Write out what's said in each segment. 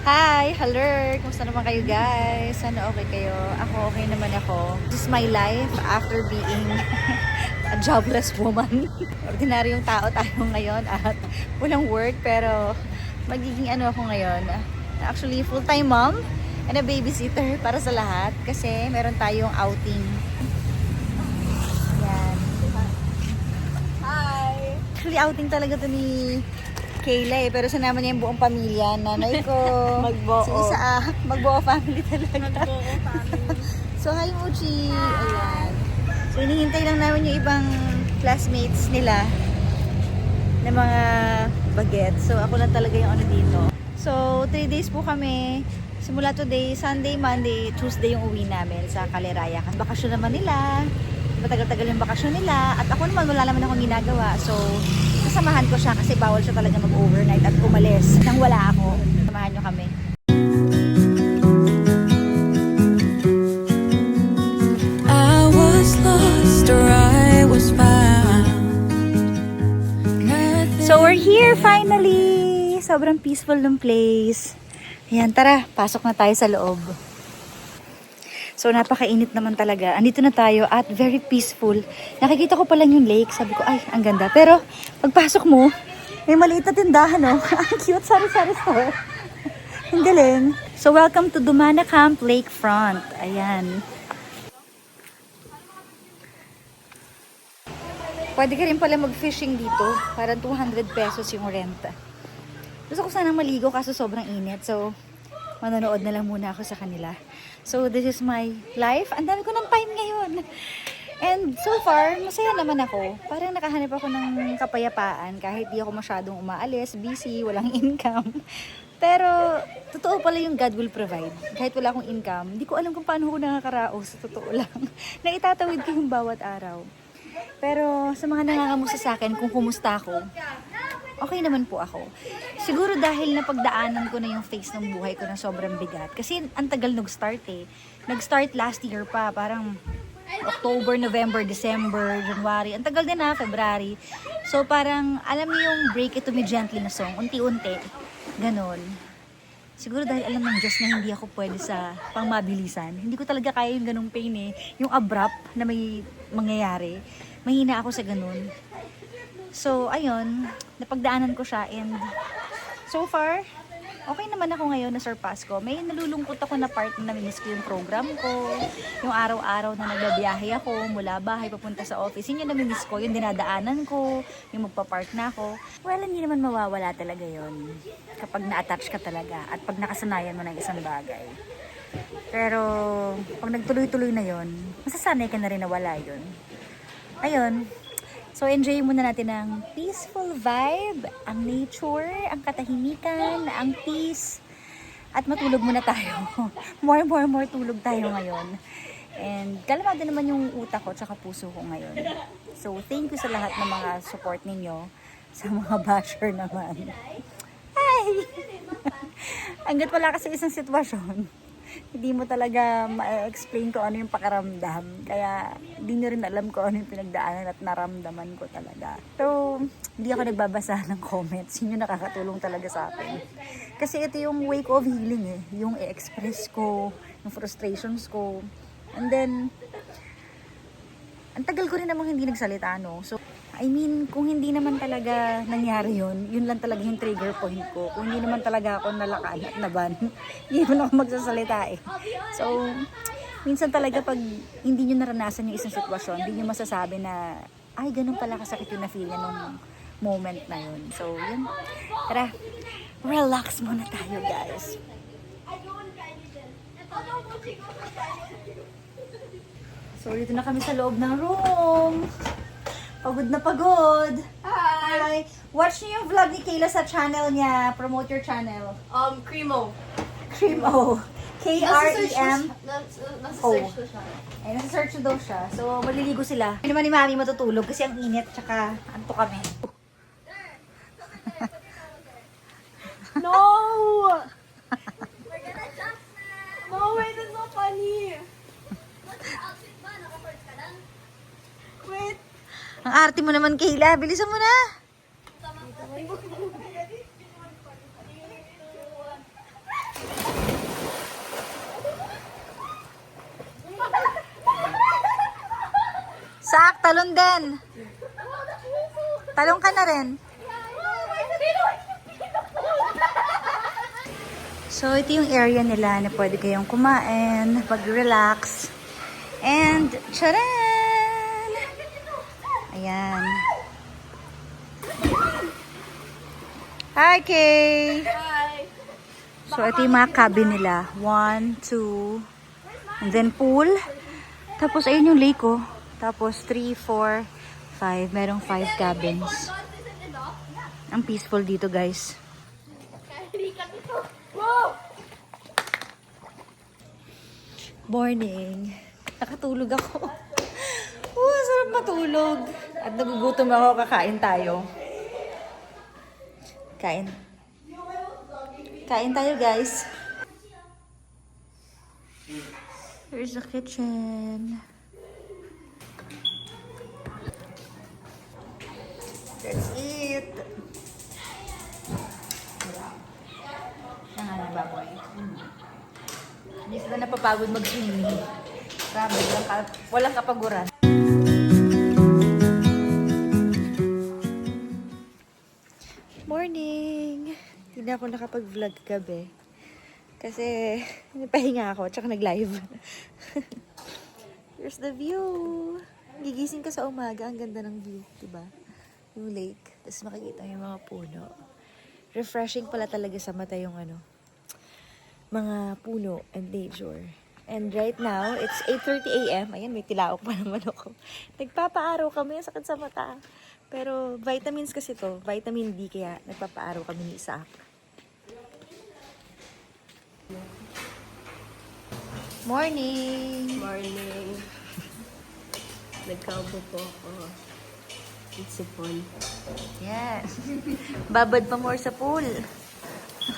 Hi! Hello! Kumusta naman kayo guys? Sana okay kayo? Ako okay naman ako. This is my life after being a jobless woman. Ordinaryong tao tayo ngayon at walang work pero magiging ano ako ngayon. Actually full-time mom and a babysitter para sa lahat kasi meron tayong outing. Ayan. Hi! Actually outing talaga to ni Kayla pero sinama niya yung buong pamilya. Nanay ko, Magbuo. si Isa, magbuo family talaga. Magbuo family. So, hi Mochi! Ayan. So, hinihintay lang namin yung ibang classmates nila na mga bagets. So, ako lang talaga yung ano dito. So, 3 days po kami. Simula today, Sunday, Monday, Tuesday yung uwi namin sa Caliraya. Bakasyon naman nila. Matagal-tagal yung bakasyon nila. At ako naman, wala naman akong ginagawa. So, sasamahan ko siya kasi bawal siya talaga mag-overnight at umalis nang wala ako. Samahan nyo kami. I was lost or I was found. So we're here finally! Sobrang peaceful ng place. Ayan, tara, pasok na tayo sa loob. So napakainit naman talaga. Andito na tayo at very peaceful. Nakikita ko pa lang yung lake. Sabi ko, ay, ang ganda. Pero pagpasok mo, may maliit na tindahan, no? Ang cute, sari-sari store. Ang galing. So welcome to Dumana Camp Lakefront. Ayan. Pwede ka rin pala mag-fishing dito. Parang 200 pesos yung rent. Gusto ko sanang maligo kaso sobrang init. So, manonood na lang muna ako sa kanila. So, this is my life. Ang dami ko ng time ngayon. And so far, masaya naman ako. Parang nakahanap ako ng kapayapaan kahit di ako masyadong umaalis, busy, walang income. Pero, totoo pala yung God will provide. Kahit wala akong income, hindi ko alam kung paano ako nakakaraos. Sa totoo lang. Naitatawid ko yung bawat araw. Pero, sa mga nangangamusta sa akin kung kumusta ako, okay naman po ako. Siguro dahil napagdaanan ko na yung phase ng buhay ko na sobrang bigat. Kasi ang tagal nag-start eh. Nag-start last year pa. Parang October, November, December, January. Ang tagal din na, February. So parang, alam niyo yung Break It To Me Gently na song. Unti-unti. Ganon. Siguro dahil alam ng Diyos na hindi ako pwede sa pangmabilisan. Hindi ko talaga kaya yung ganong pain eh. Yung abrupt na may mangyayari. Mahina ako sa ganon. So, ayun, napagdaanan ko siya and so far, okay naman ako ngayon na surpass ko. May nalulungkot ako na part na namimiss ko yung program ko, yung araw-araw na nagbabiyahe ako mula bahay papunta sa office. Yun yung namimiss ko, yung dinadaanan ko, yung magpa-park na ako. Well, hindi naman mawawala talaga yun kapag na-attach ka talaga at pag nakasanayan mo ng isang bagay. Pero, pag nagtuloy-tuloy na yun, masasanay ka na rin na wala yun. Ayun. So, enjoy muna natin ang peaceful vibe, ang nature, ang katahimikan, ang peace. At matulog muna tayo. more tulog tayo ngayon. And kalmado naman yung utak ko tsaka puso ko ngayon. So, thank you sa lahat ng mga support ninyo. Sa mga basher naman. Hi! Hanggat wala kasi isang sitwasyon, hindi mo talaga ma-explain ko ano yung pakaramdam. Kaya, hindi nyo rin alam ko ano yung pinagdaanan at naramdaman ko talaga. So, hindi ako nagbabasa ng comments. Yun yung nakakatulong talaga sa akin. Kasi ito yung way ko of healing eh. Yung i-express ko, yung frustrations ko. And then, ang tagal ko rin namang hindi nagsalita, no? So, I mean, kung hindi naman talaga nangyari yun, yun lang talaga yung trigger point ko. Kung hindi naman talaga ako nalakaan at naban, hindi naman ako magsasalita eh. So, minsan talaga pag hindi nyo naranasan yung isang sitwasyon, hindi nyo masasabi na, ay, ganun pala kasakit yung na-feel niya nung moment na yun. So, yun. Tara, relax muna tayo, guys. So, dito na kami sa loob ng room. Pagod na pagod. Hi! Watch niyo yung vlog ni Kayla sa channel niya. Promote your channel. Cremo. Cremo. K-R-E-M. Nasa Oh. search ko siya. Ay, nasa search daw siya. So, maliligo sila. Hindi naman ni Mami matutulog kasi ang init. Tsaka, anto kami. No! No, wait, that's not funny. Wait. Ang arte mo naman, Kayla. Bilisan mo na. talon din. Talon ka na rin. So, ito yung area nila na pwede kayong kumain, pag-relax. And, charan! Ayan. Hi, Kay! Hi. So, ito yung mga cabin nila. 1, 2, and then pool. Tapos, ayun yung lake, oh. Tapos, 3, 4, 5. Merong 5 cabins. Ang peaceful dito, guys. Morning. Nakatulog ako. Sarap matulog. At nagugutom ako, kakain tayo. Kain. Kain tayo, guys. Here's the kitchen. Let's eat. Ang ano, baboy. Hindi sila napapagod mag-swimming. Grabe, walang kapaguran. Morning! Hindi ako nakapag-vlog gabi. Kasi napahinga ako, tsaka nag-live. Here's the view. Gigising ka sa umaga, ang ganda ng view, diba? Yung lake, tapos makikita yung mga puno. Refreshing pala talaga sa mata yung ano, mga puno and nature. And right now, it's 8:30 a.m. Ayan, may tilaok pa naman ako. Nagpapaaraw kami, ang sakit sa mata. Pero vitamins kasi to, vitamin D, kaya nagpapaaraw kami ni Isaac. Morning! Morning. Nagkaupo po ako. Sipon. Yes. Babad pa more sa pool.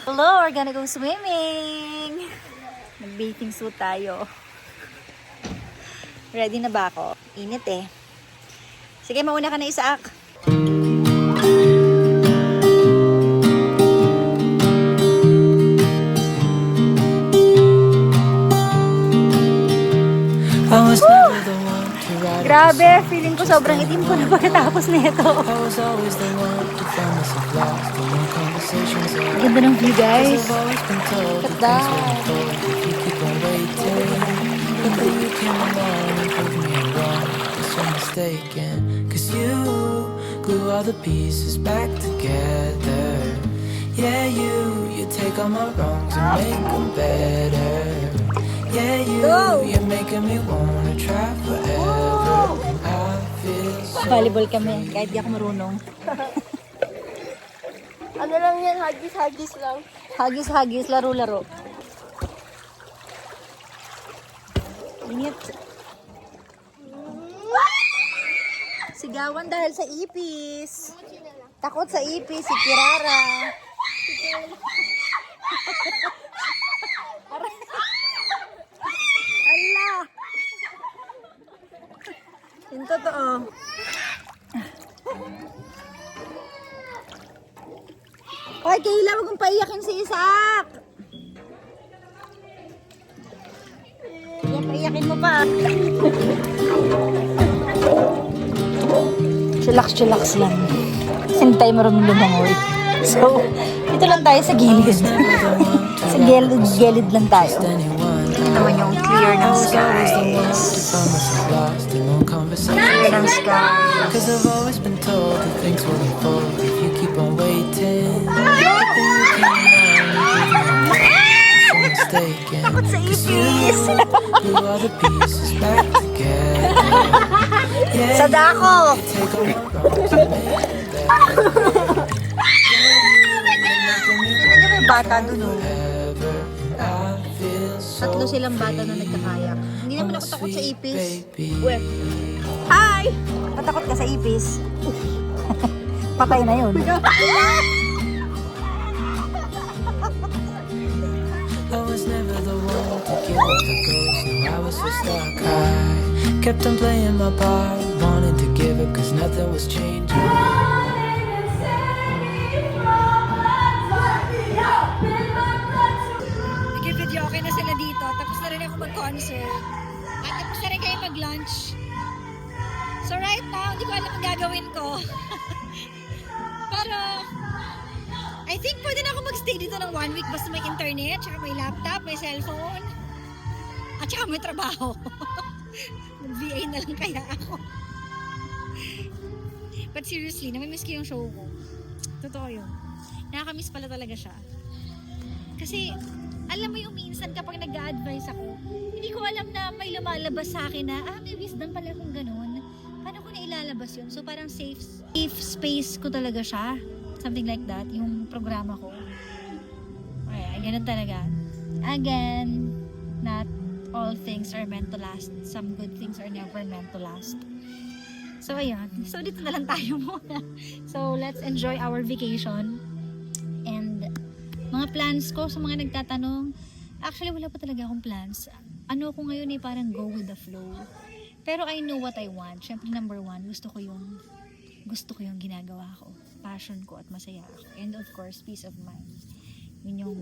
Hello, we're gonna go swimming. Nag-bathing suit tayo. Ready na ba ako? Init eh. Sige, mauna ka na, Isaac. I was never the one to ride. Grabe, feeling ko sobrang itim ko na pagkatapos nito. I was always the one to find myself lost in your conversations. Ganda ng view, guys. I've always been told Look at that things that. will unfold if you keep on waiting. But then you came along and proved me wrong. Was so mistaken. 'Cause you glue all the pieces back together. Yeah, you take all my wrongs and make them better. Yeah, you're making me wanna try forever. I feel so. Volleyball kami, kahit di ako marunong. Ano lang yan? Hagis lang. Hagis-hagis, laro-laro. Init. Sigawan dahil sa ipis. Takot sa ipis, si Kirara. Ala! Yung totoo. Hoy, Kayla, huwag mong paiyakin si Isaac. Yan, paiyakin mo pa. Chillax lang. Sintay marunong lumangoy. So, dito lang tayo sa gilid. Sa gilid lang tayo. Ito naman yung clear ng skies. Clear ng skies. Cause I've always been told that things will unfold if you keep on waiting. But then you came along and proved me wrong. So mistaken. Takot sa 'Cause you ipis. glue all the pieces back together. Yeah, Sa dako. you take all my wrongs and make them better. Tingnan niyo, may bata dun, oh. I feel so Tatlo silang bata na nagkakayak. Hindi naman ako takot sa ipis. baby. Hi! Patakot ka sa ipis. Patay na yun. I was never the one to give up the ghost. No, I was so stuck. I kept on playing my part, wanted to give up cause nothing was changing. Nag-video okay na sila dito. Tapos na rin ako mag-concert. At tapos na rin kayo mag-lunch. So right now, hindi ko alam ang gagawin ko. Pero, I think pwede na ako magstay dito ng 1 week basta may internet, tsaka may laptop, may cellphone, at tsaka may trabaho. Mag-VA na lang kaya ako. But seriously, namimiss ko yung show ko. Totoo yun. Nakakamiss pala talaga siya. Kasi, alam mo yung minsan kapag nag-a-advise ako, hindi ko alam na may lumalabas sa akin na, may wisdom pala kung ganun. Paano ko na ilalabas yun? So parang safe space ko talaga siya. Something like that, yung programa ko. Ay, ganun talaga. Again, not all things are meant to last. Some good things are never meant to last. So, ayun. So, dito na lang tayo muna. So, let's enjoy our vacation. And, mga plans ko sa mga nagtatanong, actually, wala pa talaga akong plans. Ano ko ngayon parang go with the flow. Pero I know what I want. Siyempre, number one, gusto ko yung ginagawa ko. Passion ko at masaya ako. And of course, peace of mind. Yun yung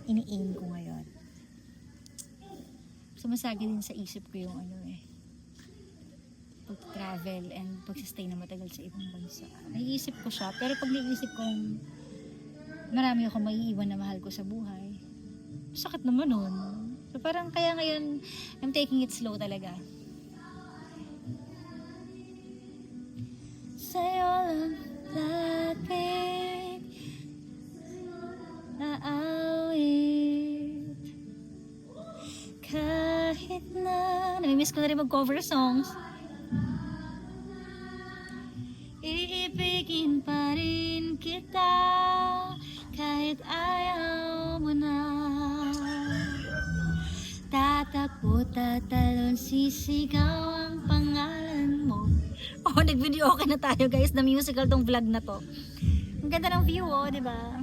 ini-aim ko ngayon. Sumasagi din sa isip ko yung pag-travel and pag-stay na matagal sa ibang bansa. Naiisip ko siya, pero pag naiisip kong marami akong maiiwan na mahal ko sa buhay, sakit naman nun. So parang kaya ngayon, I'm taking it slow talaga. Sa'yo lang lapit, naawit, kahit na namimiss ko na rin mag-cover songs. Iibigin pa rin kita kahit ayaw mo na. Tatakbo, tatalon, sisigaw ang pangalan mo. Oh, nag-video okay na tayo guys, na musical tong vlog na to. Ang ganda ng view, oh, di ba?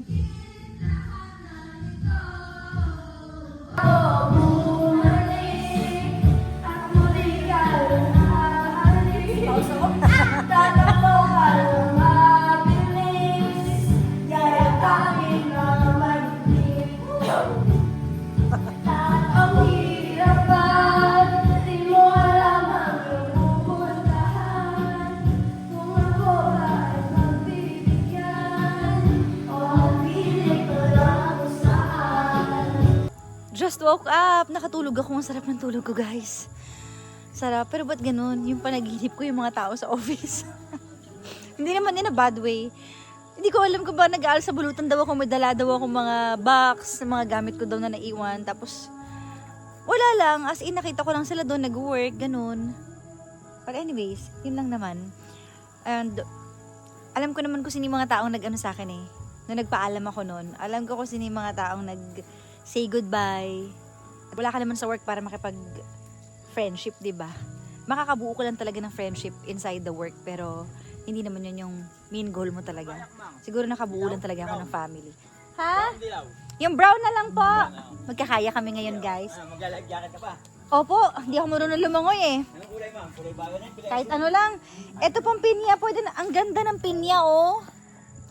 Just woke up. Nakatulog ako. Ang sarap ng tulog ko, guys. Sarap. Pero ba't ganun? Yung panaginip ko yung mga tao sa office. Hindi naman in a bad way. Hindi ko alam kung ba nag-aal sa bulutan daw ako. May dala daw ako mga box, mga gamit ko daw na naiwan. Tapos, wala lang. As in, nakita ko lang sila doon nag-work. Ganun. But anyways, yun lang naman. And, alam ko naman kung sino yung mga taong nag-ano sa akin eh. Na nagpaalam ako noon. Alam ko kung sino yung mga taong say goodbye. Wala ka naman sa work para makipag-friendship, diba? Makakabuo ko lang talaga ng friendship inside the work, pero hindi naman yun yung main goal mo talaga. Siguro nakabuo lang talaga ako ng family. Ha? Yung brown na lang po. Magkakaya kami ngayon, guys. Maglalagyakan ka pa. Opo, hindi ako marunong lumangoy eh. Anong kulay, ma'am? Kulay bago na? Kahit ano lang. Ito pang pinya, pwede na. Ang ganda ng pinya, oh.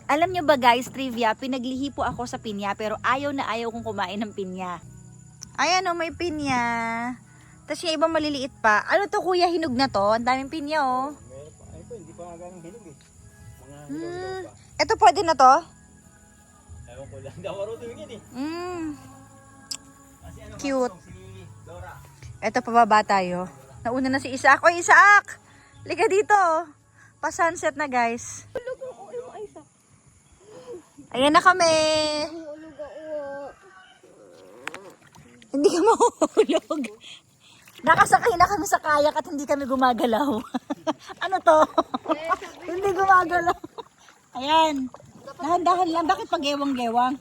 Alam nyo ba guys, trivia, pinaglihi po ako sa pinya pero ayaw na ayaw kong kumain ng pinya. Ayan o, may pinya. Tapos yung ibang maliliit pa. Ano to kuya, hinog na to? Ang daming pinya o. Meron pa. Ito, hindi pa nga ganang hinog eh. Mga hinog pa. Ito pwede na to? Ewan ko lang. Hindi ako marunong yun eh. Kasi ano, Cute. si Dora. Ito pababa tayo. Nauna na si Isaac. Oy Isaac! Liga dito. Pa-sunset na guys. Ayan na kami. Hindi ka mahulog. Nakasakay na kami sa kayak at hindi kami gumagalaw. Ano to? Hindi gumagalaw. Ayan. Dahan-dahan lang. Bakit pag-gewang-gewang?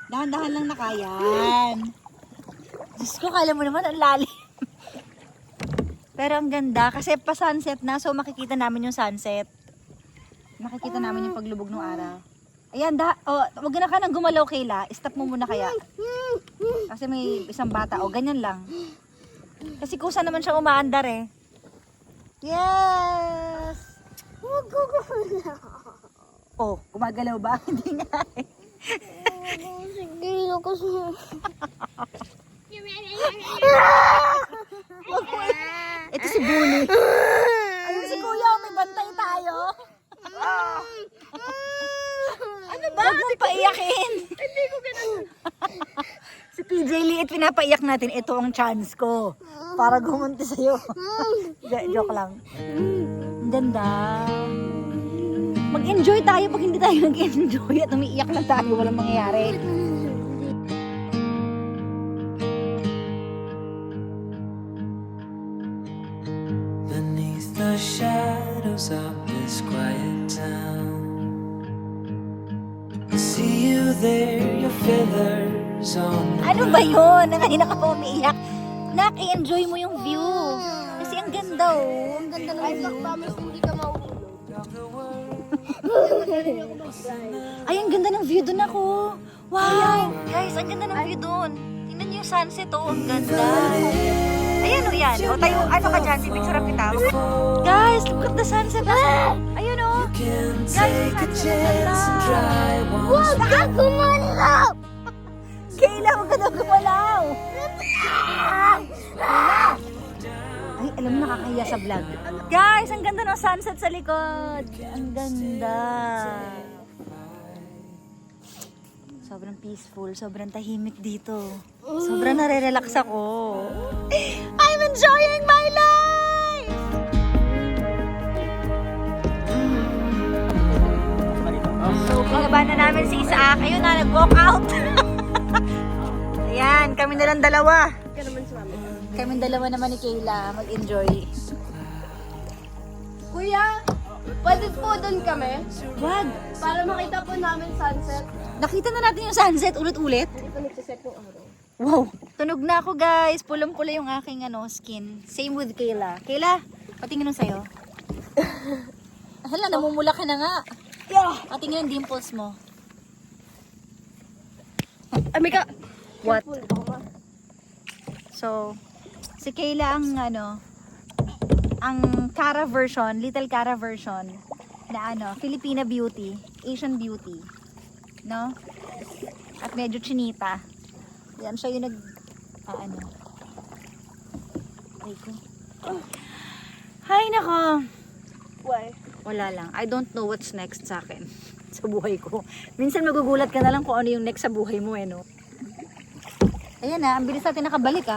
Dahan-dahan lang na kayan. Diyos ko, kala mo naman ang lalim. Pero ang ganda kasi pa-sunset na, so makikita namin yung sunset. Makikita namin yung paglubog ng araw. Ayan, wag na ka nang gumalaw, Kayla. Stop mo muna kaya. Kasi may isang bata. O, ganyan lang. Kasi kusa naman siya umaandar eh. Yes! Oh, gumagalaw ba? Hindi nga eh. Sige, ako sa... Ito si si Bunny. Ayun si Kuya, may bantay tayo. Ano ba? Huwag mong paiyakin. Hindi ko ganun. Si PJ Liit, pinapaiyak natin. Ito ang chance ko. Para gumunti sa'yo. Joke lang. Ang ganda. Mag-enjoy tayo pag hindi tayo nag-enjoy at umiiyak na tayo. Walang mangyayari. Beneath the shadows of this quiet town, I see you there, your feathers on the Ano ba yun? Nanganina ka pa umiiyak. Nak, i-enjoy mo yung view. Kasi ang ganda oh. Ang ganda ng view. Promise hindi ka mauulog. Ay, ang ganda ng view dun ako. Wow! Guys, ang ganda ng view dun. Tingnan niyo yung sunset oh. Ang ganda. Ayan o yan. O tayo, ano ka dyan? Si picture kita. Guys, look at the sunset. Ayun o. can Guys, take a chance and try once. Huwag ka gumalaw! Kayla, huwag ka daw gumalaw. Ay, alam mo, nakakahiya sa vlog. Guys, ang ganda ng sunset sa likod. Ang ganda. Sobrang peaceful, sobrang tahimik dito. Sobrang nare-relax ako. I'm enjoying my life! So, binaba na namin si Isaac. Ayun na, nag-walk out. Ayan, kami na lang dalawa. Kami dalawa naman ni Kayla mag-enjoy. Kuya, pwede po doon kami Wag! para makita po namin sunset. Nakita na natin yung sunset ulit-ulit. Hindi pa nagsiset yung araw. Wow! Tunog na ako guys. Pulang-pula yung aking skin. Same with Kayla. Kayla, patingin nung sa'yo. Hala, namumula ka na nga. Patingin yung dimples mo. Amika! What? So, si Kayla ang ang Cara version, Little Cara version na Filipina beauty, Asian beauty. No? At medyo chinita. Yan siya yung ay ko. Hay nako. Why? Wala lang. I don't know what's next sa akin. Sa buhay ko. Minsan magugulat ka na lang kung ano yung next sa buhay mo no. Ayan ang bilis natin nakabalik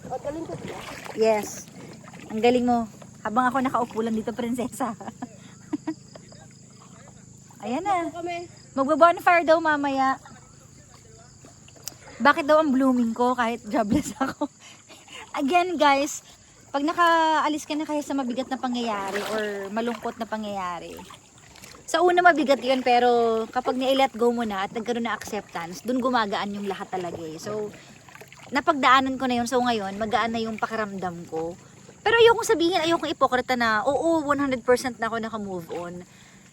O, galing ko siya. Yes. Ang galing mo. Habang ako nakaupo lang dito, prinsesa. Ayan na. Kami. Magba-bonfire daw mamaya. Bakit daw ang blooming ko kahit jobless ako? Again guys, pag nakaalis ka na kaya sa mabigat na pangyayari or malungkot na pangyayari, sa una mabigat yun pero kapag ni-let go mo na at nagkaroon na acceptance, dun gumagaan yung lahat talaga eh. So, napagdaanan ko na yun. So ngayon, magaan na yung pakiramdam ko. Pero ayokong sabihin, ayokong ipokrita na, oo, 100% na ako naka-move on.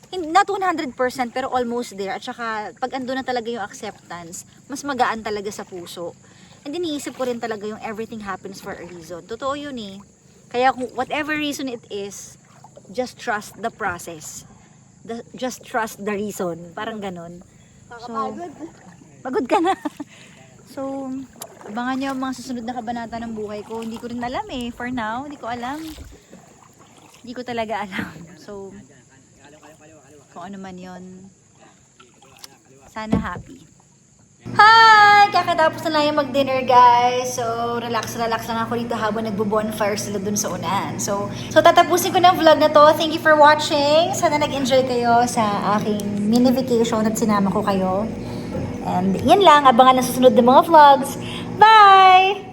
Not 100% pero almost there. At saka pag ando na talaga yung acceptance, mas magaan talaga sa puso. And then iniisip ko rin talaga yung everything happens for a reason. Totoo yun eh. Kaya kung whatever reason it is, just trust the process. Just trust the reason. Parang ganon. Kakapagod. Pagod ka na. So, abangan nyo ang mga susunod na kabanata ng buhay ko. Hindi ko rin alam eh. For now, hindi ko alam. Hindi ko talaga alam. So, kung ano man yon, sana happy. Hi! Kakatapos na lang yung mag-dinner guys. So, relax lang ako dito habang nagbo-bonfire sila dun sa unan. So tatapusin ko ng vlog na to. Thank you for watching. Sana nag-enjoy kayo sa aking mini vacation at sinama ko kayo. And yan lang, abangan ang susunod ng mga vlogs. Bye!